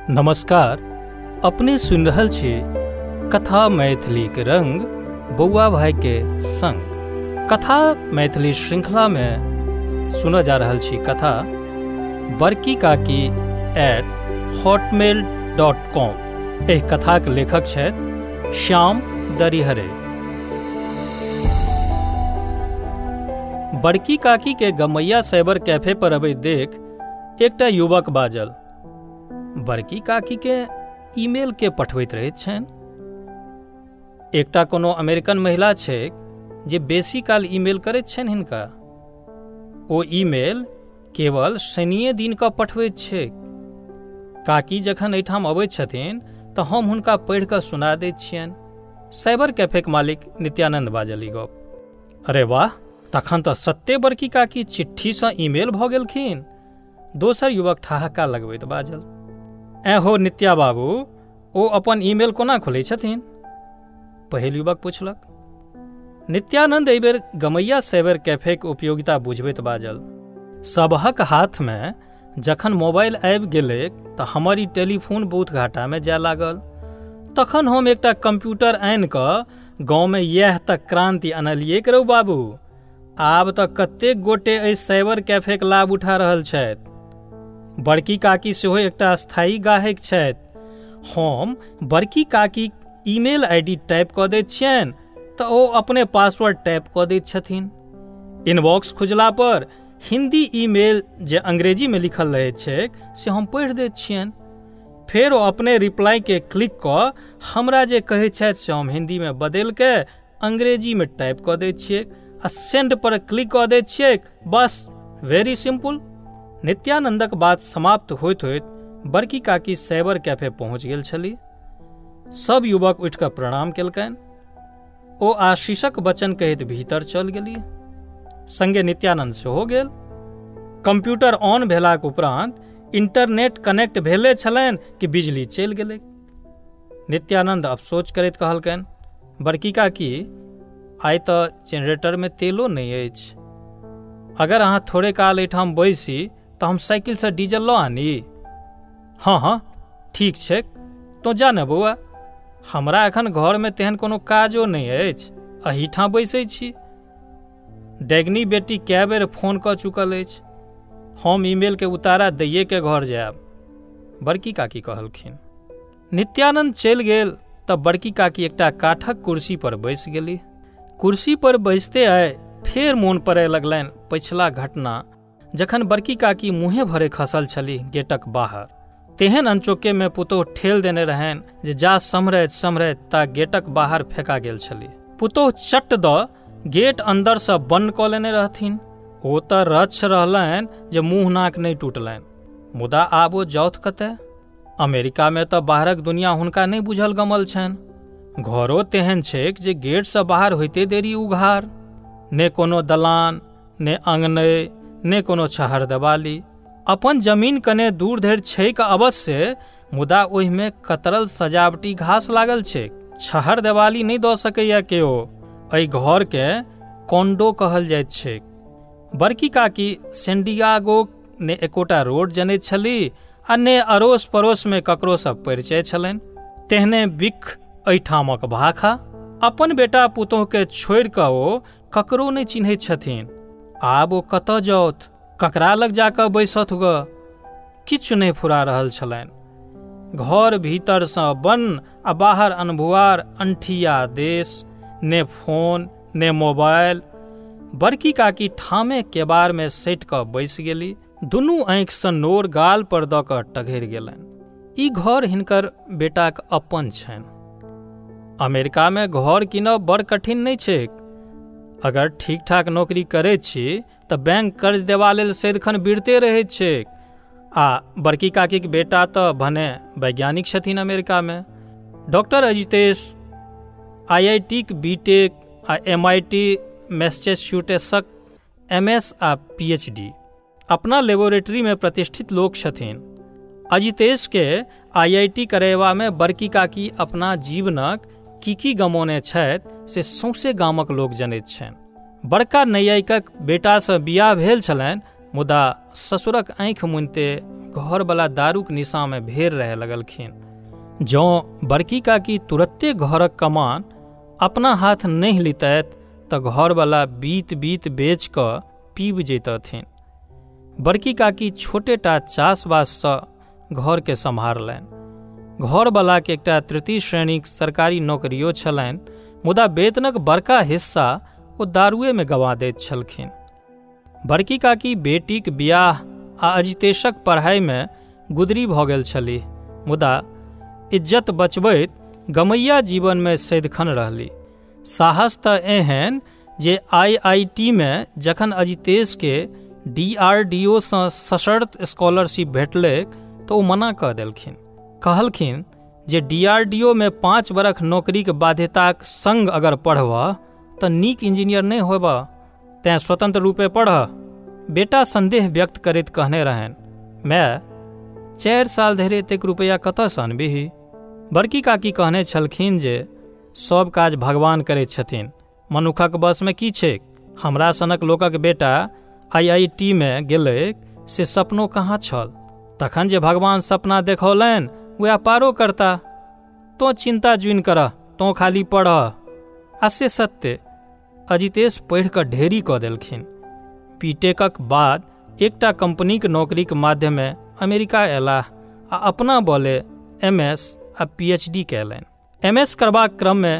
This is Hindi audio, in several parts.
नमस्कार, अपने सुन रहल छी कथा मैथिलीक रंग बौआ भाई के संग। कथा मैथिली श्रृंखला में सुना जा रहल छी कथा बड़की काकी @hotmail.com। एह कथाक लेखक छथि श्याम दरिहरे। बड़की काकी के गमैया साइबर कैफे पर अबैत देख एकटा युवक बाजल, बड़की काकी के ईमेल के पठबैत रहैत छनि। एकटा कोनो अमेरिकन महिला छैक जे बेसी काल ईमेल करैत छनि हिनका। ओ ईमेल केवल शनिए दिन कऽ पठबैत छैक। काकी जखन एहिठाम अबैत छथिन तऽ हम हुनका पढ़ि कऽ सुना दैत छियनि। साइबर कैफेक मालिक नित्यानंद बाजल ई गप। अरे वाह, तखन तऽ सत्ते बड़की काकी चिट्ठीसँ ईमेल भऽ गेलखिन। दोसर युवक ठहाका लगबैत बाजल, हो नित्या बाबू, ओ अपन ईमेल कोना खोलै छथिन? पहिल युवक पुछलक। नित्यानंद एहि बेर गमैया साइबर कैफेक उपयोगिता बुझबैत बाजल, सबहक हाथमे जखन मोबाइल आबि गेलै तऽ हमर ई टेलीफोन बहुत घाटामे जाय लागल। तखन हम एकटा कंप्यूटर आनि कऽ गाँवमे इएह तक क्रांति अनलियै करौ बाबू। आब तऽ कतेक गोटे एहि साइबर कैफेक लाभ उठा रहल छथि। बड़की काकी सेहो एकटा स्थायी गाहक छथि। हम बड़की काकी ईमेल आईडी टाइप कऽ दैत छियनि तऽ ओ अपने पासवर्ड टाइप कऽ दैत छथिन। इनबॉक्स खुजला पर हिंदी ईमेल जे अंग्रेजीमे लिखल रहैत छैक से हम पढ़ि दैत छियनि। फेर ओ अपने रिप्लाईके क्लिक कऽ हमरा जे कहैत छथि से हम हिंदीमे बदलि कऽ अंग्रेजीमे टाइप कऽ दैत छियैक आ सेंड पर क्लिक कऽ दैत छियैक। बस, वेरी सिंपल। नित्यानंदक बात समाप्त होइत होइत बड़की काकी साइबर कैफे पहुंच गेल छलीह। सब युवक उठि कऽ प्रणाम केलकनि। ओ आशीषक वचन कहैत भीतर चल गेलीह। संगे नित्यानंद सेहो गेल। कंप्यूटर ऑन भेलाक उपरांत इंटरनेट कनेक्ट भेले छलनि कि बिजली चलि गेलै। नित्यानंद अफसोच करैत कहलकनि, बड़की काकी, आइ तऽ जेनरेटरमे तेलो नहि अछि। अगर अहाँ थोड़े काल एहिठाम बैसी तऽ हम साइकिलसँ डीजल लऽ आनी। हाँ, ठीक छैक, तो जा ने बौआ। हमरा एखन घरमे तेहन कोनो काजो नहि अछि, एहिठाम बैसै छी। डेगनी बेटी कए बेर फोन कऽ चुकल अछि। हम ईमेलके उतारा दैये के घर जायब, बड़की काकी कहलखिन। नित्यानंद चलि गेल तऽ बड़की काकी एकटा काठक कुर्सी पर बैसि गेलीह। कुर्सी पर बैसते आइ फेर मोन पड़य लगलनि पछिला घटना, जखन बड़की काकी मुँहे भरे खसल छलीह गेटक बाहर। तेहन अनचोके में पुतोह ठेल देने रहनि जे जा सम्हरैत सम्हरैत ता गेटक बाहर फेंका गेल छलीह। पुतोह चट दऽ गेट अंदरसँ बंद कऽ लेने रहथिन। ओ तऽ रच्छ रहलनि जे मुँह नाक नहि टूटलनि। मुदा आब ओ जाउथ कतय? अमेरिकामे तऽ बाहरक दुनिया हुनका नहि बुझल गमल छनि। घरो तेहन छैक जे गेटसँ बाहर होइते देरी उघार। ने कोनो दलान, ने आंगने, ने कोनो छहर देवाली। अपन जमीन कने दूर धरि छैक अवश्य, मुदा ओहिमे कतरल सजावटी घास लागल छैक। छहर देवाली नहि दऽ सकैया केओ। एहि घरके कॉन्डो कहल जाइत छैक। बड़की काकी सैंडियागो ने एकोटा रोड जनैत छलीह आ ने अड़ोस पड़ोसमे ककरोसँ परिचय छलनि। तेहने बिख एहिठामक भाखा। अपन बेटा पुतोहके छोड़ि कऽ ओ ककरो नहि चिन्हैत छथिन। आब ओ कतऽ जाउथ, ककरा लग जाकऽ बैसथ ग? किछु नहि फुरा रहल छलनि। घर भीतरसँ बन आ बाहर अनभुआर अंठिया देश। ने फोन, ने मोबाइल। बड़की काकी ठामे केबारमे सटि कऽ बैसि गेली। दुनू आँखिसँ नोर गाल पर दऽ कऽ टघरि गेलनि। ई घर हिनकर बेटाक अपन छनि। अमेरिकामे घर कीनब बड़ कठिन नहि छैक। अगर ठीक ठाक नौकरी करैत छी तऽ बैंक कर्ज देवा लेल सदिखन बिरते रहैत छैक। आ बड़की काकीक बेटा तऽ भने वैज्ञानिक छथिन अमेरिकामे। डॉक्टर अजितेश IITक बीटेक आ MIT मैसेच्यूसेट्सक MS आ PhD। अपना लेबोरेटरीमे प्रतिष्ठित लोक छथिन। अजितेशके IIT करयबामे बड़की काकी अपना जीवनक की गमौने छथि से सौंसे गामक लोक जनैत छनि। बड़का न्यायिकक बेटासँ बियाह भेल छलनि, मुदा ससुरक आँखि मुनिते घरवला दारूक निशामे भेर रहे लगलखिन। जँ बड़की काकी तुरत्ते घरक कमान अपना हाथ नहीं लितैत तऽ घरवला बीत बीत बेच कऽ पीब जैतथिन। बड़की काकी छोटेटा चासबाससँ घरके सम्हारलनि। घरवलाके एकटा तृतीय श्रेणीक सरकारी नौकरियो छलनि, मुदा वेतनक बड़का हिस्सा ओ दारुएमे गंवा दैत छलखिन। बड़की काकी बेटीक बियाह आ अजितेशक पढ़ाइमे गुदरी भऽ गेल छलीह, मुदा इज्जत बचबैत गमैया जीवनमे सदिखन रहली। साहस तऽ एहन जे IIT मे जखन अजितेशके DRDO सँ सशर्त स्कॉलरशिप भेटलैक तऽ ओ मना कऽ देलखिन। कहलखिन जे DRDO मे 5 बरख नौकरीक बाध्यताक संग अगर पढ़बह तऽ नीक इंजीनियर नहि होबह, तेँ स्वतंत्र रूपे पढ़ह। बेटा संदेह व्यक्त करैत कहने रहनि, माय 4 साल धरि एतेक रुपैया कतयसँ अनबिही? बड़की काकी कहने छलखिन जे सब काज भगवान करैत छथिन, मनुखक बसमे की छैक? हमरा सनक लोकक बेटा IIT मे गेलैक से सपनो कहाँ छल। तखन जे भगवान सपना देखौलनि वएह पारो करता। तो चिंता जुइन करह, तो खाली पढ़ह। आ से सत्य अजितेश पढ़ि कऽ ढेरी कऽ देलखिन। बीटेकक बाद एकटा कंपनीक नौकरीक माध्यमे अमेरिका अयलाह आ अपना बले MS आ PhD कयलनि। MS करबाक क्रममे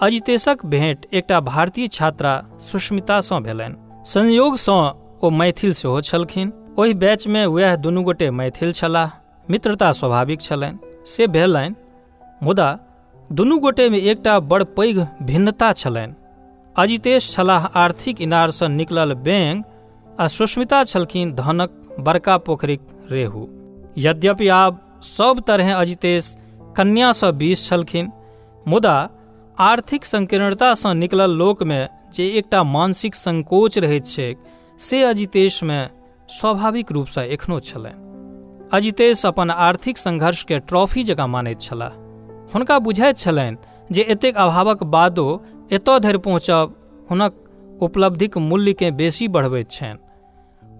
अजितेशक भेंट एकटा भारतीय छात्रा सुष्मितासँ भेलनि। संयोगसँ ओ मैथिल सेहो छलखिन। ओहि बैचमे वएह दुनू गोटे मैथिल छलाह। मित्रता स्वाभाविक छलनि, से भेलनि, मुदा दुनू गोटेमे एकटा बड़ पैघ भिन्नता छलनि। अजितेश छलाह आर्थिक इनारसँ निकलल बैंग आ सुष्मिता छलखिन धनक बड़का पोखरिक रेहू। यद्यपि आब सब तरहे अजितेश कन्यासँ 20 छलखिन, मुदा आर्थिक संकीर्णतासँ निकलल लोकमे जे एकटा मानसिक संकोच रहैत छैक से अजितेशमे स्वाभाविक रूपसँ एखनो छलनि। अजितेश अपन आर्थिक संघर्षके ट्रॉफी जकाँ मानैत छलाह। हुनका बुझाइत छलनि जे एतेक अभावक बादो एतय धरि पहुँचब हुनक उपलब्धिक मूल्यकेँ बेसी बढ़बैत छनि।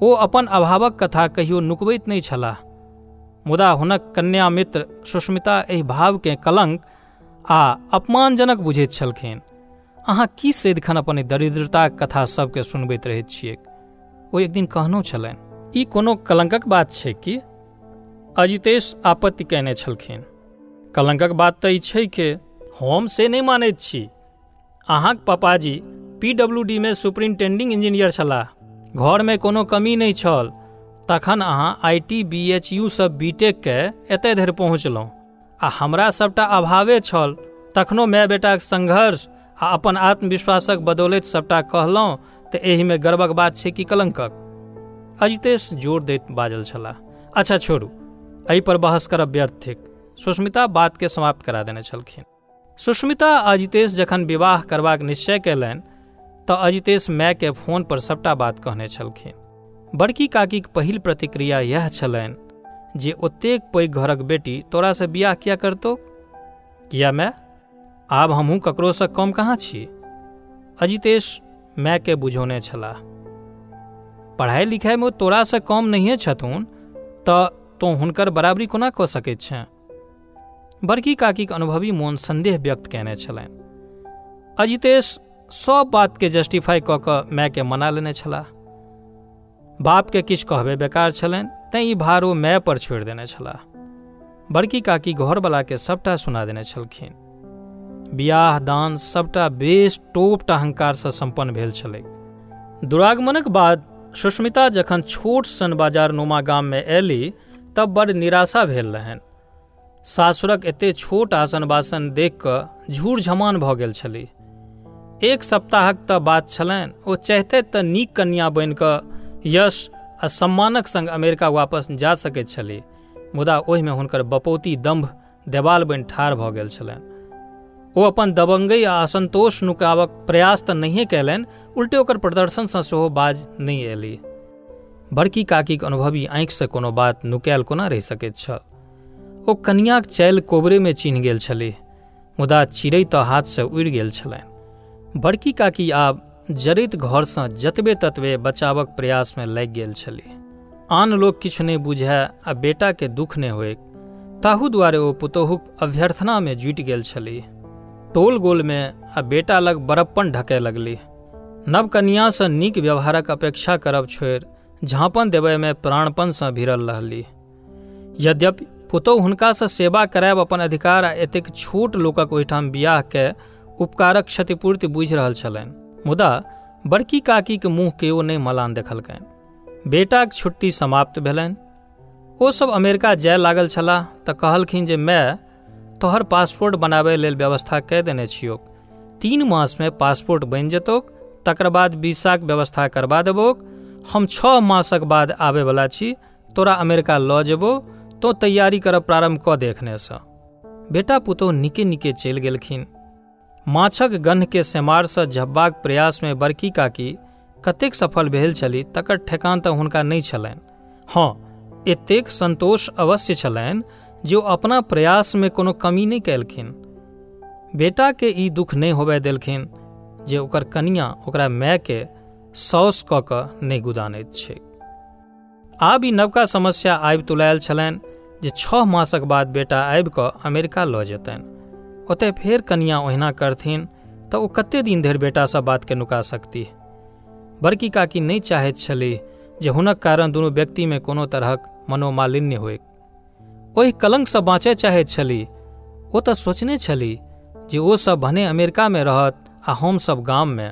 ओ अपन अभावक कथा कहियो नुकबैत नहि छलाह, मुदा हुनक कन्या मित्र सुष्मिता एहि भावकेँ कलंक आ अपमानजनक बुझैत छलखिन। अहाँ की सदिखन अपन दरिद्रताक कथा सबके सुनबैत रहैत छियैक? ओ एक दिन कहनो छलनि, ई कोनो कलंकक बात छै कि? अजितेश आपत्ति कयने छलखिन। कलंकक बात तऽ ई छै कि हम से नहि मानैत छी। अहाँक पापाजी PWD मे सुपरिंटेंडिंग इंजीनियर छलाह, घरमे कोनो कमी नहि छल, तखन अहाँ IT BHU सँ BTech के एतय धरि पहुँचलहुँ आ हमरा सभटा अभावे छल, तखनो माय बेटाक संघर्ष आ अपन आत्मविश्वासक बदौलत सभटा कहलहुँ तऽ एहिमे गर्वक बात छै कि कलंकक? अजितेश जोर दैत बाजल छलाह। अच्छा छोड़ू, एहि पर बहस करब व्यर्थ थिक। सुष्मिता बातके समाप्त करा देने छलखिन। सुष्मिता आ अजितेश जखन विवाह करबाक निश्चय कयलनि तऽ अजितेश मायके फोन पर सभटा बात कहने छलखिन। बड़की काकीक पहिल प्रतिक्रिया यह छलनि जे ओतेक पैघ घरक बेटी तोरासँ बियाह किया करतौ? किया माय, आब हमहूँ ककरोसँ कम कहाँ छी? अजितेश मायके बुझौने छलाह। पढ़ाई लिखाइमे तोरासँ कम नहिए छथुन तऽ तो हुनकर बराबरी कोना कऽ सकैत छै? बड़की काकीक अनुभवी मोन संदेह व्यक्त कयने छलनि। अजितेश सब बातके जस्टिफाई कऽ कऽ मायके मना लेने छलाह। बापके किछु कहबे बेकार छलनि, तैँ ई भार ओ माय पर छोड़ि देने छलाह। बड़की काकी घरवलाके सभटा सुना देने छलखिन। बियाह दान सभटा बेस टोप अहंकारसँ सम्पन्न भेल छलैक। दुरागमनक बाद सुष्मिता जखन छोट सन बाजार नुमा गाममे अयली तब बड़ निराशा भेल रहनि। सासुरक एते छोट आसन बासन देख कऽ झूर झमान भऽ गेल छलीह। 1 सप्ताहक तऽ बात छलनि, ओ चाहते तऽ नीक कन्या बनि कऽ यश आ सम्मानक संग अमेरिका वापस जा सकैत छलीह, मुदा ओहिमे हुनकर बपौती दम्भ देवाल बनि ठाढ़ भऽ गेल छलनि। ओ अपन दबंगई आ असंतोष नुकाबक प्रयास तऽ नहिए कयलनि, उल्टे ओकर प्रदर्शनसँ सेहो बाज नहि अयली। बड़की काकीक अनुभवी आँखिसँ कोनो बात नुकायल कोना रहि सकैत छल। ओ कनियाक चालि कोबरेमे चिन्ह गेल छलीह, मुदा चिड़ै तऽ हाथसँ उड़ि गेल छलनि। बड़की काकी आब जरैत घरसँ जतबे ततबे बचावक प्रयासमे लागि गेल छलीह। आन लोग किछु नहि बुझए आ बेटाके दुख नहि होए, ताहू दुआरे ओ पुतोहुक अभ्यर्थनामे जुटि गेल छलीह। टोल गोलमे आ बेटा लग बड़प्पन ढकए लगलीह। नव कनियासँ नीक व्यवहारक अपेक्षा करब छोड़ि झाँपन देबयमे प्राणपनसँ भिड़ल रहलीह। यद्यपि पुतोहु हुनकासँ सेवा करायब अपन अधिकार आ एतेक छोट लोकक ओहिठाम बियाहके उपकारक क्षतिपूर्ति बुझि रहल छलनि, मुदा बड़की काकीके मुँह केओ नहि मलान देखलकनि। बेटाक छुट्टी समाप्त भेलनि। ओ सब अमेरिका जाय लागल छलाह तऽ कहलखिन जे माय, तोहर पासपोर्ट बनाबै लेल व्यवस्था कऽ देने छियौ। 3 मासमे पासपोर्ट बनि जेतौक, तकर बाद वीसाक व्यवस्था करबा देबौक। हम 6 मासक बाद आबैवला छी, तोरा अमेरिका लऽ जेबौ, तो तैयारी करब प्रारंभ कऽ दे एखनेसँ। बेटा पुतोहु नीके नीके चलि गेलखिन। माछक गन्धके सेमारसँ झब्बाक प्रयासमे बड़की काकी कतेक सफल भेल छली तकर ठेकान तऽ हुनका नहि छलनि। हाँ, एतेक संतोष अवश्य छलनि जे ओ अपना प्रयासमे कोनो कमी नहि केलखिन। बेटाके ई दुख नहि होबय देलखिन जे ओकर कनियाँ ओकरा मायके सौस कऽ कऽ नहि गुदानैत छै। आब ई नवका समस्या आबि तुलायल छलनि जे 6 मासक बाद बेटा आबि कऽ अमेरिका लऽ जेतनि। ओतय फेर कनियाँ ओहिना करथिन तऽ ओ कतेक दिन धरि बेटासँ बातके नुका सकतीह। बड़की काकी नहि चाहैत छलीह जे हुनक कारण दुनू व्यक्तिमे कोनो तरहक मनोमालिन्य होय। ओहि कलंकसँ बाँचय चाहैत छलीह। ओ तऽ सोचने छलीह जे ओ सब भने अमेरिकामे रहत आ हमसभ गाममे,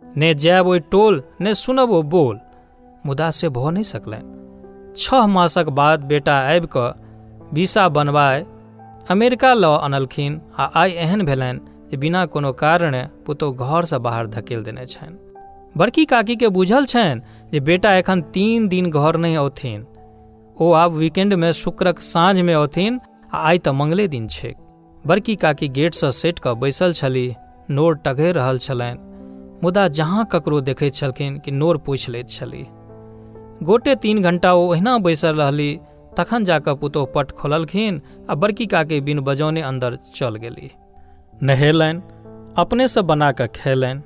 ने जायब ओहि टोल ने सुनब ओ बोल। मुदा से भऽ नहि सकलनि। 6 मासक बाद बेटा आबि कऽ वीसा बनबाय अमेरिका लऽ अनलखिन आ आइ एहन भेलनि जे बिना कोनो कारणे पुतोहु घरसँ बाहर धकेल देने छनि। बड़की काकीके बुझल छनि जे बेटा एखन 3 दिन घर नहि औथिन। ओ आब वीकेंडमे शुक्रक साँझमे औथिन आ आइ तऽ मंगले दिन छै। बड़की काकी गेटसँ सटि कऽ बैसल छलीह, नोर टघरि रहल छलनि, मुदा जहाँ ककरो देखैत छलखिन कि नोर पूछि लैत छलीह। गोटे 3 घंटा ओ ओहिना बैसल रहली, तखन जाकऽ पुतोहु पट खोललखिन आ बड़की काकी बिन बजौने अंदर चल गेली। नहेलनि, अपनेसँ बना कऽ खेलनि।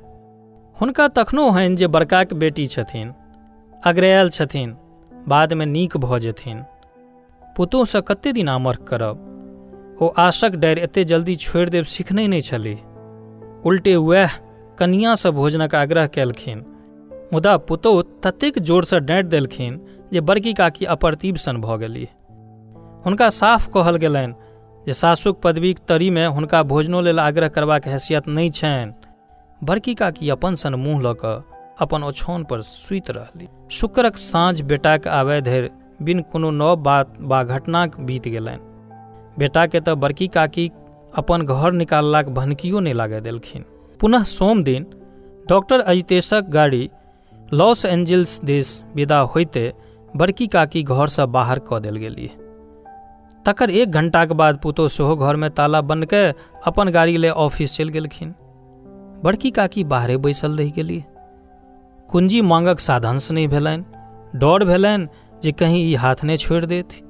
हुनका तखनो हनि जे बड़काक बेटी छथिन, अगरायल छथिन, बादमे नीक भऽ जेथिन। पुतोहुसँ कतेक दिन आमर्ख करब। ओ आशक डारि एतेक जल्दी छोड़ि देब सिखने नहि छलीह। उल्टे वएह कनियाँसँ भोजनक आग्रह केलखिन, मुदा पुतोहु ततेक जोरसँ डाँटि देलखिन जे बड़की काकी अप्रतिभ सन भऽ गेलीह। हुनका साफ कहल गेलनि जे सासुक पदवीक तरीमे हुनका भोजनो लेल आग्रह करबाक हैसियत नहि छनि। बड़की काकी अपन सन मुँह लऽ कऽ अपन ओछौन पर सुति रहली। शुक्रक साँझ बेटाक आबय धरि बिन कोनो नव बात वा घटनाक बीत गेलनि। बेटाके तऽ बड़की काकी अपन घर निकाललाक भनकियो नहि लागय देलखिन। पुनः सोम दिन डॉक्टर अजितेशक गाड़ी लॉस एंजल्स दिस विदा होइते बड़की काकी घरसँ बाहर कऽ देल गेलीह। तकर 1 घंटाक बाद पुतोहु सेहो घरमे ताला बंद कऽ अपन गाड़ी ले ऑफिस चलि गेलखिन। बड़की काकी बाहरे बैसल रहि गेलीह। कुंजी मांगक साधंश नहि भेलनि। डर भेलनि जे कहीं ई हाथ नहि छोड़ि देथि।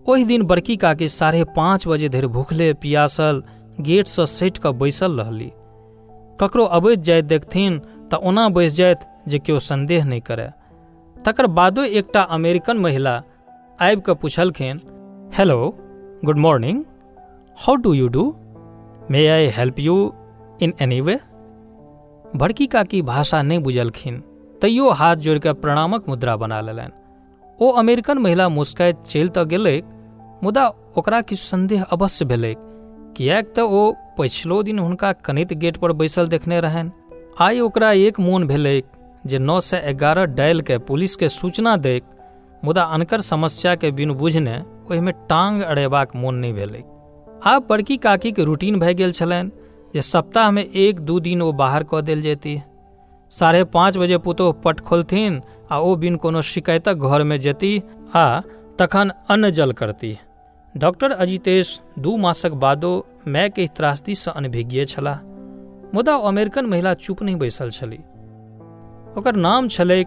ओहि दिन बड़की काकी 5:30 बजे धरि भूखले पियासल गेटसँ सटि कऽ बैसल रहली। ककरो अबैत जाइत देखथिन तऽ ओना बैस जाइत जे केओ संदेह नहि करय। तकर बादो एकटा अमेरिकन महिला आबि कऽ पुछलखिन, hello, good morning, how do you do, may I help you in any way. बड़की काकी भाषा नहि बुझलखिन, तैयो हाथ जोड़ि कऽ प्रणामक मुद्रा बना लेलनि। ओ अमेरिकन महिला मुस्कैत चलि तऽ गेलैक, मुदा ओकरा किछु संदेह अवश्य भेलैक, किएक तऽ ओ पछिलो दिन हुनका कनित गेट पर बैसल देखने रहनि। आइ ओकरा एक मोन भेलैक जे 911 डायल के पुलिसके सूचना दैक, मुदा अनकर समस्याके बिनु बुझने ओहिमे टांग अड़ेबाक मोन नहि भेलैक। आब बड़की काकीके रूटीन भए गेल छलनि जे सप्ताहमे 1-2 दिन ओ बाहर कऽ देल जेती। 5:30 बजे पुतोहु पट खोलथिन आ ओ बिन कोनो शिकायतक घरमे जेती आ तखन अन्न जल करती। डॉक्टर अजितेश 2 मासक बादो मायके त्रासदीसँ अनभिज्ञ छलाह, मुदा ओ अमेरिकन महिला चुप नहि बैसल छली। ओकर नाम छलैक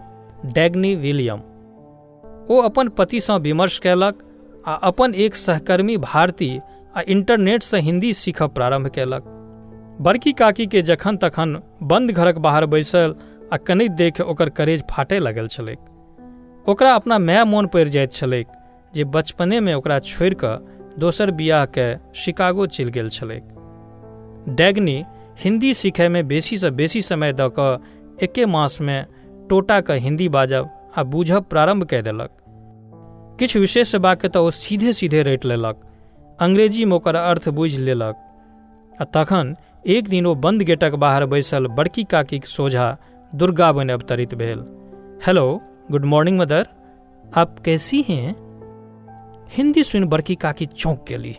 डैग्नी विलियम। ओ अपन पतिसँ विमर्श कयलक आ अपन एक सहकर्मी भारती आ इंटरनेटसँ हिंदी सीखब प्रारंभ कयलक। बड़की काकीके जखन तखन बंद घरक बाहर बैसल आ कनिक देख ओकर करेज फाटय लगल छलैक। ओकरा अपना माय मोन पड़ि जाइत छलैक जे बचपनेमे ओकरा छोड़ि कऽ दोसर बियाह के शिकागो चलि गेल छलैक। डैग्नी हिंदी सीखयमे बेसीसँ बेसी समय दऽ कऽ एके मासमे टोटाके हिंदी बाजब आ बूझब प्रारंभ कऽ देलक। किछु विशेष वाक्य तऽ ओ सीधे सीधे रटि लेलक, अंग्रेजीमे ओकर अर्थ बुझि लेलक। आ तखन एक दिन ओ बंद गेटक बाहर बैसल बड़की काकीक सोझा दुर्गा बनि अवतरित भेल। हेलो, गुड मॉर्निंग मदर, आप कैसी हैं? हिंदी सुनि बड़की काकी चौंक गेली।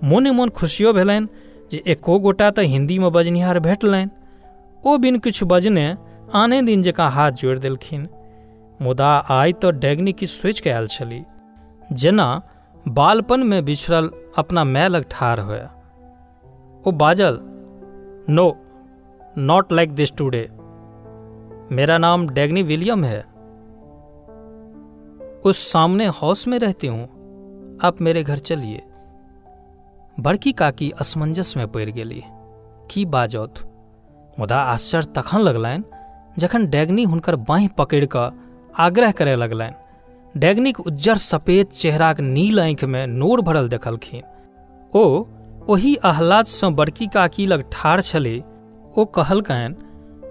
मोने मोन खुशियो भेलनि जे एको गोटा तऽ हिंदीमे बजनिहार भेटलनि। ओ बिन किछु बजने आने दिन जकाँ हाथ जोड़ि देलखिन। मुदा आइ तऽ डैग्नी किछु सोचि कऽ आयल छली, जेना बालपनमे बिछड़ल अपना माय लग ठाढ़ होए। ओ बाजल, no, not like this today. मेरा नाम डैग्नी विलियम है। उस सामने हाउस में रहती हूँ, आप मेरे घर चलिए। बड़की काकी असमंजस में पड़ि गेली। की बाजौथ? मुदा आश्चर्य तखन लगलनि जखन डैग्नी हुनकर बाँहि पकड़ि कऽ आग्रह करय लगलनि। डैग्नीक उज्जर सफेद चेहराक नील आँखिमे नोर भरल देखलखिन। ओ ओही आह्लादसँ बड़की काकी लग ठाढ़ छली। ओ कहलकनि,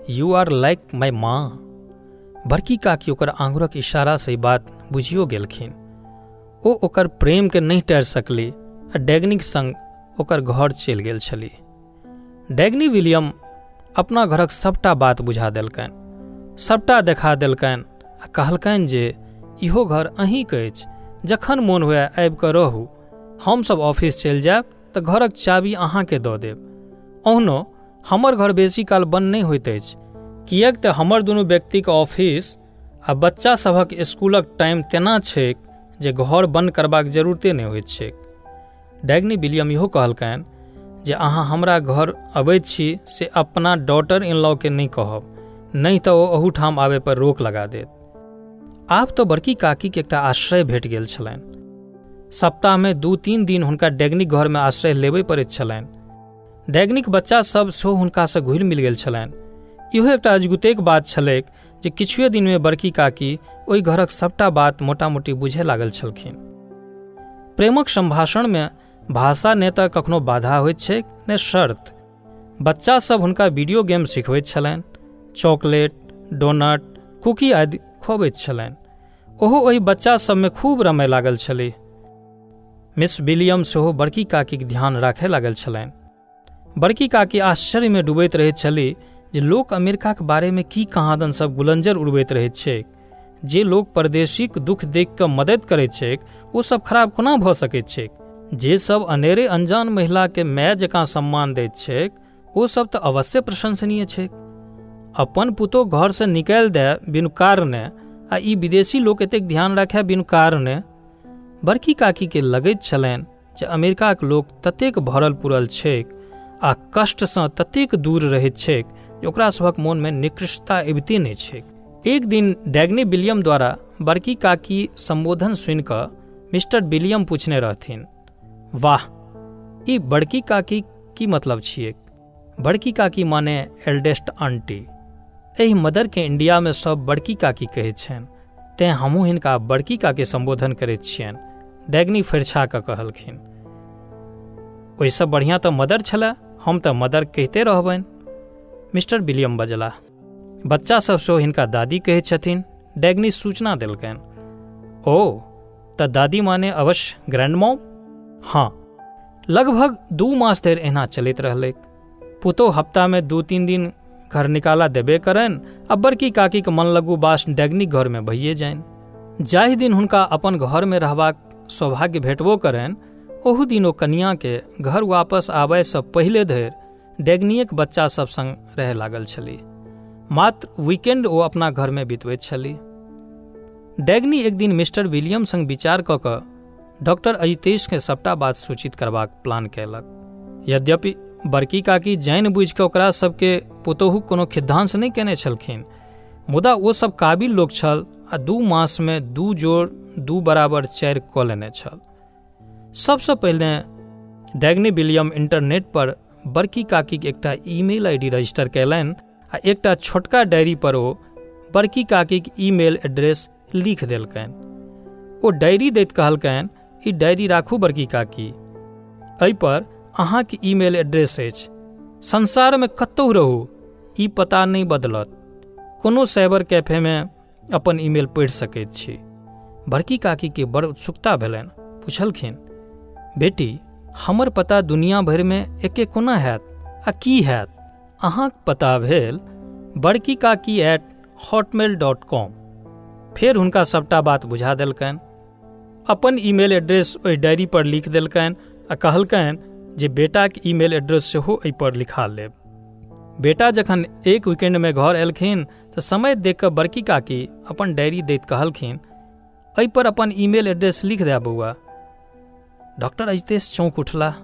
यू आर लाइक माय माँ। बड़की काकी ओकर आँगुरक इशारासँ ई बात बुझियो गेलखिन। ओ ओकर प्रेमके नहि टारि सकली आ डैग्नीक संग ओकर घर चलि गेल छली। डैग्नी विलियम अपना घरक सभटा बात बुझा देलकनि, सभटा देखा देलकनि आ कहलकनि जे इहो घर अहीँके अछि, जखन मोन हुए आबि कऽ रहू। हमसभ ऑफिस चलि जायब तऽ घरक चाबी अहाँके दऽ देब। ओहनो हमर घर बेसी काल बंद नहि होइत अछि, किएक तऽ हमर दुनू व्यक्तिक ऑफिस आ बच्चा सभक स्कूलक टाइम तेना छैक जे घर बंद करबाक जरूरते नहि होइत छैक। डैग्नी विलियम इहो कहलकनि जे अहाँ हमरा घर अबैत छी से अपना डॉटर इन लॉ के नहि कहब, नहीं तऽ ओ अहूठाम आबे पर रोक लगा देत। आब तऽ बड़की काकी के एकटा आश्रय भेट गेल छलनि। सप्ताहमे 2-3 दिन हुनका डैग्नीक घरमे आश्रय लेबय पड़ैत छलनि। डैग्नीक बच्चा सब सेहो हुनकासँ घुलि मिल गेल छलनि। इहो एकटा अजगुतेक बात छलैक जे किछुए दिनमे बड़की काकी ओहि घरक सभटा बात मोटा मोटी बुझे लागल छलखिन। प्रेमक संभाषणमे भाषा ने तऽ कखनो बाधा होइत छैक ने शर्त। बच्चा सब हुनका वीडियो गेम सिखबैत छलनि, चॉकलेट, डोनट, कुकी आदि खुअबैत छलनि। ओहो ओहि बच्चा सबमे खूब रमय लागल छलीह। मिस विलियम सेहो बड़की काकीक ध्यान राखय लागल छलनि। बड़की काकी आश्चर्यमे डूबैत रहैत छलीह जे लोक अमेरिकाक बारेमे की कहादन सब गुलंजर उड़बैत रहैत छैक। जे लोक परदेशीक दुख देख कऽ मदद करैत छैक ओ सब खराब कोना भऽ सकैत छैक। जे सब अनेरे अनजान महिलाके माय जकाँ सम्मान दैत छैक ओ सब तऽ अवश्य प्रशंसनीय छैक। अपन पुतोह घरसँ निकालि दए बिनु कारणे आ ई विदेशी लोक एतेक ध्यान राखय बिनु कारणे। बड़की काकीके लगैत छलनि जे अमेरिकाक लोक ततेक भरल पुरल छैक आ कष्टसँ ततेक दूर रहैत छैक जे ओकरा सभक मोनमे निकृष्टता अबिते नहि छैक। एक दिन डैग्नी विलियम द्वारा बड़की काकी संबोधन सुनि कऽ मिस्टर विलियम पूछने रहथिन, वाह, ई बड़की काकी की मतलब छियैक? बड़की काकी माने एल्डेस्ट आंटी। एहि मदरके इंडियामे सब बड़की काकी कहैत छनि, तेँ हमहूँ हिनका बड़की काके संबोधन करैत छियनि। डैग्नी फरिछा कऽ कहलखिन, ओहिसँ बढ़िआँ तऽ मदर छलए, हम तऽ मदर कहिते रहबनि। मिस्टर विलियम बजलाह, बच्चा सब सेहो हिनका दादी कहैत छथिन। डैग्नी सूचना देलकनि, ओ तऽ दादी माने अवश्य ग्रैंडमॉम। हाँ, लगभग 2 मास धरि एना चलैत रहलैक। पुतोह हफ्तामे 2-3 दिन घर निकाला देबे करनि आ बड़की काकीके मन लगू बास डैग्नीक घरमे भइए जानि। जाहि दिन हुनका अपन घरमे रहबाक सौभाग्य भेटबो करनि ओहू दिन ओ कनियाँके घर वापस आबयसँ पहिले धरि डैग्नीक बच्चा सब संग रहय लागल छलीह। मात्र वीकेंड ओ अपना घरमे बितबैत छलीह। डैग्नी एक दिन मिस्टर विलियम संग विचार कऽ कऽ डॉक्टर अजितेशके सभटा बात सूचित करबाक प्लान कयलक। यद्यपि बड़की काकी जानि बुझि कऽ ओकरा सबके पुतोहू कोनो खिद्धांस नहि केने छलखिन, मुदा ओ सब काबिल लोक छल आ 2 मासमे 2 जोड़ 2 बराबर 4 कऽ लेने छल। सबसँ पहिने डैग्नी विलियम इंटरनेट पर बड़की काकीक एकटा ईमेल आईडी रजिस्टर कयलनि आ एकटा छोटका डायरी पर ओ बड़की काकीक ईमेल एड्रेस लिख देलकनि। ओ डायरी दैत कहलकनि, ई डायरी राखू बड़की काकी, एहिपर अहाँके ईमेल एड्रेस अछि। संसारमे कतहु रहू, ई पता नहि बदलत। कोनो साइबर कैफेमे अपन ईमेल पढ़ि सकैत छी। बड़की काकीके बड़ उत्सुकता भेलनि। पुछलखिन, बेटी, हमर पता दुनिया भरिमे एके कोना हैत आ की हैत? अहाँक पता भेल बड़की काकी @hotmail.com। फेर हुनका सभटा बात बुझा देलकनि। अपन ईमेल एड्रेस ओहि डायरी पर लिख देलकनि आ कहलकनि जे बेटाक ईमेल एड्रेस सेहो एहिपर लिखा लेब। बेटा जखन एक वीकेंडमे घर एलखिन तऽ समय देख कऽ बड़की काकी अपन डायरी दैत कहलखिन, एहिपर अपन ईमेल एड्रेस लिख दे बौआ। डॉक्टर अजितेश चौंक उठलाह।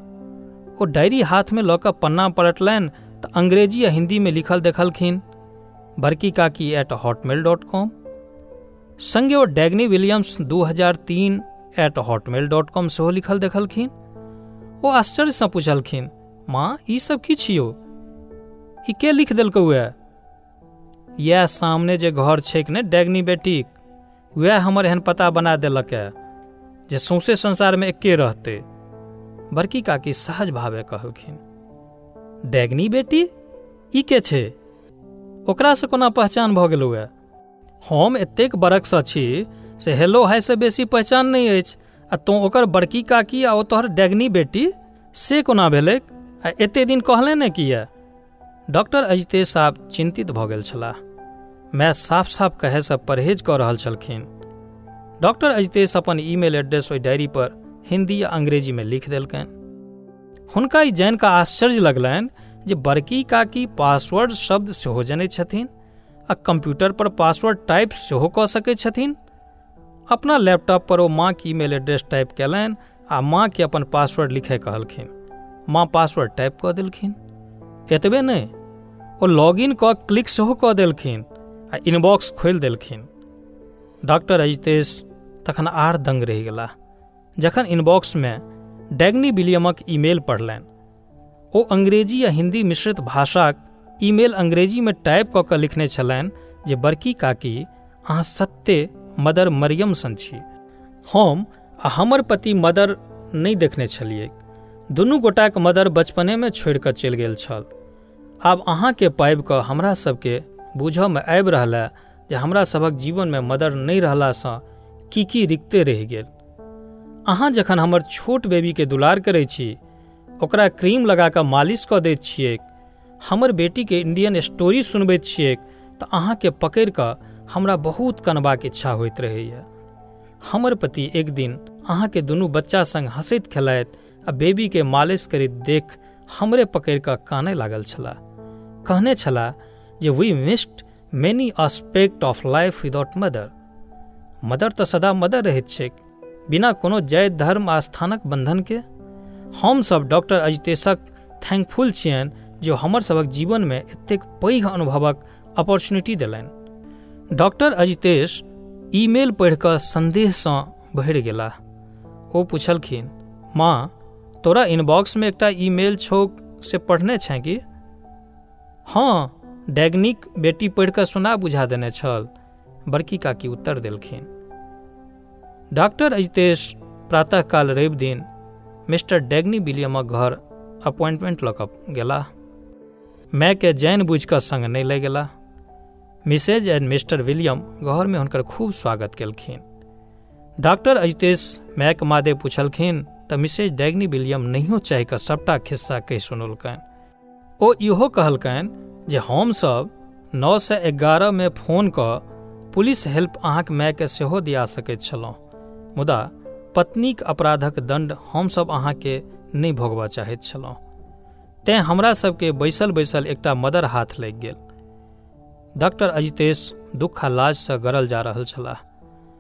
ओ डायरी हाथमे लऽ कऽ पन्ना पलटलनि तऽ अंग्रेजी आ हिन्दीमे लिखल देखलखिन, बड़की काकी @hotmail.com। संगे ओ डैग्नी विलियम्स 2003 @hotmail.com सेहो लिखल देखलखिन। ओ आश्चर्यसँ पूछलखिन, माँ, ई सब की छियौ? ई के लिख देलकौ? इएह सामने जे घर छैक ने डैग्नी बेटीक, वएह हमर एहन पता बना देलक जे सौंसे संसारमे एके रहतै। बड़की काकी सहज भावे कहलखिन, डैग्नी बेटी ई के छै? ओकरासँ कोना पहचान भऽ गेलौ? हम एतेक बरखसँ छी से हेलो हायसँ बेसी पहचान नहि अछि, आ तोँ ओकर बड़की काकी आ ओ तोहर डैग्नी बेटी से कोना भेलैक? आ एते दिन कहले ने किया? डॉक्टर अजितेश आब चिंतित भऽ गेल छलाह। माय साफ साफ कहैसँ परहेज कऽ रहल छलखिन। डॉक्टर अजितेश अपन ईमेल एड्रेस ओहि डायरी पर हिंदी आ अंग्रेजीमे लिख देलकनि। हुनका ई जानि कऽ आश्चर्य लगलनि जे बड़की काकी पासवर्ड शब्द सेहो जनैत छथिन आ कंप्यूटर पर पासवर्ड टाइप सेहो कऽ सकैत छथिन। अपना लैपटॉप पर ओ माँ के ईमेल एड्रेस टाइप कयलनि आ माँ के अपन पासवर्ड लिखे कहलखिन। माँ पासवर्ड टाइप कऽ देलखिन। एतबे नहि, ओ लॉगिन कऽ क्लिक सेहो कऽ देलखिन आ इनबॉक्स खोलि देलखिन। डॉक्टर अजितेश तखन आर दंग रहि गेलाह जखन इनबॉक्समे डैग्नी विलियमक ईमेल पढ़लनि। ओ अंग्रेजी आ हिंदी मिश्रित भाषाक ईमेल अंग्रेजीमे टाइप कऽ कऽ लिखने छलनि जे बड़की काकी, अहाँ सत्ते मदर मरियम सन छी। हम आ हमर पति मदर नहि देखने छलियै। दुनू गोटाक मदर बचपनेमे छोड़ि कऽ चलि गेल छल। आब अहाँके पाबि कऽ हमरा सभके बूझयमे आबि रहल है जे हमरा सभक जीवनमे मदर नहि रहलासँ की रिक्ते रहि गेल। अहाँ जखन हमर छोट बेबीके दुलार करैत छी, ओकरा क्रीम लगा कऽ मालिश कऽ दैत छियै, हमर बेटीके इंडियन स्टोरी सुनबैत छियै, तऽ अहाँके पकड़ि कऽ हमरा बहुत कनबाक इच्छा होइत रहैए। हमर पति एक दिन अहाँके दुनू बच्चा संग हंसैत खेलाइत आ बेबीके मालिश करैत देख हमरे पकड़ि कऽ कानय लागल छलाह। कहने छलाह जे we missed many aspect of life without mother. Mother तऽ सदा मदर रहैत छैक, बिना कोनो जाति धर्म आ स्थानक बंधनके। हमसभ डॉक्टर अजितेशक थैंकफुल छियनि जे हमर सभक जीवनमे एतेक पैघ अनुभवक अपॉर्चुनिटी देलनि। डॉक्टर अजितेश ईमेल पढ़ि कऽ संदेहसँ भरि गेलाह। ओ पुछलखिन, माँ, तोरा इनबॉक्समे एकटा ईमेल छौक से पढ़ने छै कि? हाँ, डैग्नीक बेटी पढ़ि कऽ सुना बुझा देने छल, बड़की काकी उत्तर देलखिन। डॉक्टर अजितेश प्रातःकाल रवि दिन मिस्टर डैग्नी विलियमक घर अपॉइंटमेंट लऽ कऽ गेलाह। मायके जानि बुझि कऽ संग नहि लऽ गेलाह। मिसेज एंड मिस्टर विलियम घरमे हुनकर खूब स्वागत केलखिन। डॉक्टर अजितेश मायके मादे पूछलखिन तऽ मिसेज डैग्नी विलियम नहियो चाहि कऽ सभटा खिस्सा कहि सुनौलकनि। ओ इहो कहलकनि जे हमसभ 911 फोन कऽ पुलिस हेल्प अहाँक मायके सेहो दिया सकैत छलहुँ, मुदा पत्नीक अपराधक दंड हमसभ अहाँके नहि भोगबऽ चाहैत छलहुँ। तेँ हमरा सभके बैसल बैसल एकटा मदर हाथ लागि गेल। डॉक्टर अजितेश दुख आ लाजसँ गरल जा रहल छलाह।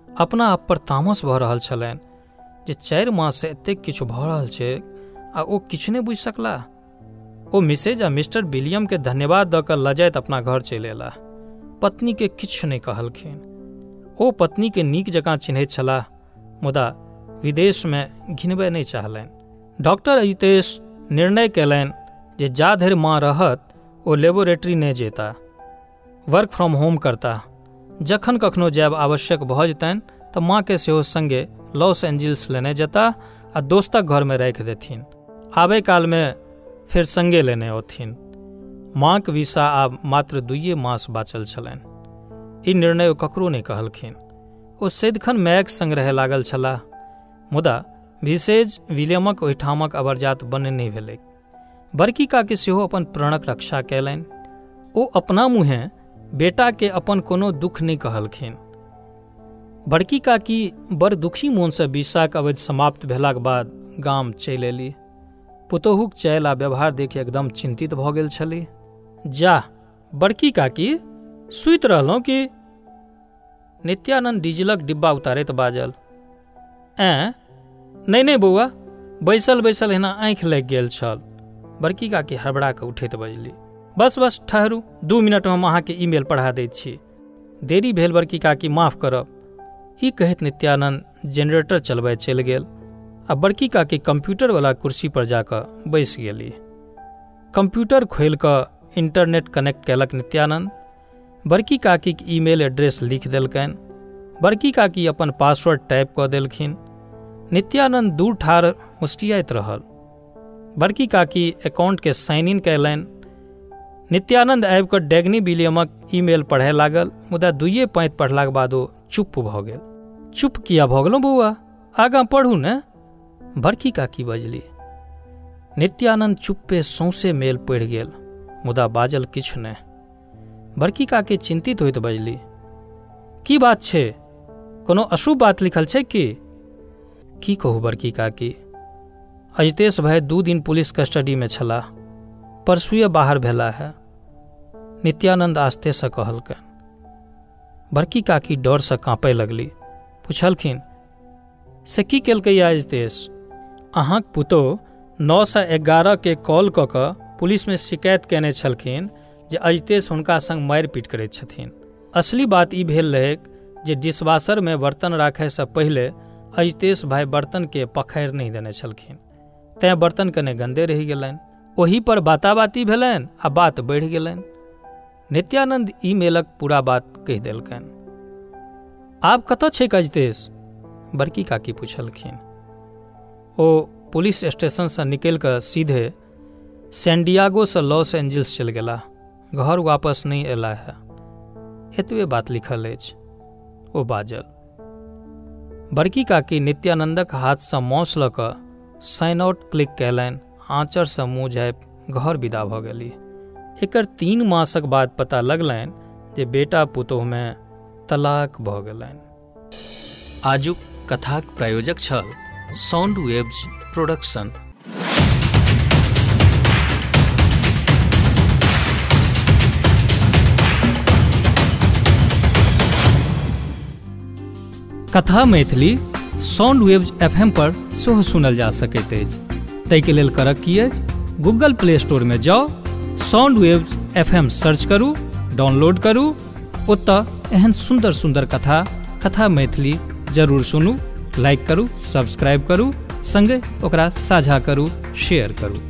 अपना आप पर तामस भऽ रहल छलनि जे 4 माससँ एतेक किछु भऽ रहल छै आ ओ किछु नहि बुझि सकलाह। ओ मिसेज आ मिस्टर विलियमके धन्यवाद दऽ कऽ लजाइत अपना घर चलि अयलाह। पत्नीके किछु नहि कहलखिन। ओ पत्नीके नीक जकाँ चिन्हैत छलाह, मुदा विदेशमे घिनबय नहि चाहलनि। डॉक्टर अजितेश निर्णय कयलनि जे जा धरि माँ रहत ओ लेबोरेटरी नहि जेता, वर्क फ्रॉम होम करता जखन कखनो जायब आवश्यक भऽ जेतनि तऽ माँ के सेहो संगे लॉस एंजिल्स लेने जेता आ दोस्तक घर में राखि देथिन। आबे काल में फिर संगे लेने औथिन। माँक वीसा आब मात्र 2 मास बाँचल छलनि। ई निर्णय ओ ककरो नहि कहलखिन। ओ सदिखन मायक संग रहय लागल छलाह। मुदा विशेष विलियमक ओहिठामक अबरजात बने नहि भेलै। बड़की काकी सेहो अपन प्राणक रक्षा कयलनि। ओ अपना मुँहे बेटा के अपन कोनो दुख नहि कहलखिन। बड़की काकी बड़ दुखी मोनसँ वीसाक अवधि समाप्त भेलाक बाद गाम चलि एली। पुतोहुक चालि आ व्यवहार देखि एकदम चिंतित भऽ गेल छली। जा बड़की काकी, सुति रहलहुँ कि? नित्यानंद डीजलक डिब्बा उतारैत बाजल। नहीं बौआ, बैसल बैसल एना आँखि लागि गेल छल। बड़की काकी हड़बड़ा कऽ उठैत बजली। बस ठहरू, 2 मिनट में हम अहाँके ईमेल पढ़ा दैत छी। देरी भेल बड़की काकी, माफ करब। ई कहैत नित्यानंद जनरेटर चलबय चलि गेल आ बड़की काकी कंप्यूटर वाला कुर्सी पर जाकऽ बैसि गेली। कंप्यूटर खोलि कऽ इंटरनेट कनेक्ट कयलक नित्यानंद। बड़की काकी के ईमेल एड्रेस लिख देलकनि। बड़की काकी अपन पासवर्ड टाइप कऽ देलखिन। नित्यानंद दूर ठाढ़ मुस्कियाइत रहल। बड़की काकी अकाउंट के साइन इन कयलनि। नित्यानंद आबि कऽ डैग्नी विलियमक ईमेल पढ़य लागल। मुदा 2 पाँति पढ़लाक बाद ओ चुप भऽ गेल। चुप किया भऽ गेलहुँ बौआ? आगाँ पढ़ू ने, बड़की काकी बजली। नित्यानंद चुप्पे सौंसे मेल पढ़ि गेल, मुदा बाजल किछु नहि। बड़की काकी चिंतित होइत बजली। की बात छै? कोनो अशुभ बात लिखल छै की कहू बड़की काकी, अजितेश भाई 2 दिन पुलिस कस्टडी में छलाह। परसुए बाहर भेला है, नित्यानंद आस्ते से कहलकनि। बड़की काकी डर से काँपय लगली। पुछलखिन, से की केलकै अजितेश? अहाँक पुतोह 9 से 11 के कॉल कऽ कऽ पुलिस में शिकायत केने छलखिन जे अजितेश हुनका संग मारिपीट करैत छथिन। असली बात ई भेल रहै जे डिशवाशर में बर्तन राखय से पहिले अजितेश भाई बर्तन के पखारि नहीं देने छलखिन, तैं बर्तन कने गंदे रहि गेलनि। ओही पर बाताबाती भेलनि आ बात बढ़ि गेलनि। नित्यानंद ईमेलक पूरा बात कहि देलकनि। आब कतऽ छै अजितेश? बड़की काकी पूछलखिन। ओ पुलिस स्टेशन से निकलि कऽ सीधे सैंडियागो से लॉस एंजिल्स चलि गेला। घर वापस नहीं एला है, एतबे बात लिखल अछि, ओ बाजल। बड़की काकी नित्यानंदक हाथ से माउस लऽ कऽ साइन आउट क्लिक कयलनि। आँचर से मुँह झाँपि घर विदा भऽ गेली। एकर 3 मासक बाद पता लगलनि जे बेटा पुतोह में तलाक भऽ गेलनि। आजुक कथाक प्रायोजक छल साउंड वेव्स प्रोडक्शन। कथा मैथिली साउंड वेव्स FM पर सेहो सुनल जा सकैत अछि। ताहिके लेल करब की अछि, गूगल प्ले स्टोर में जाउ, साउंड वेव्स FM सर्च करू, डाउनलोड करू। ओतऽ एहन सुंदर सुंदर कथा मैथिली जरूर सुनू, लाइक करू, सब्सक्राइब करू, संगे ओकरा साझा करू, शेयर करू।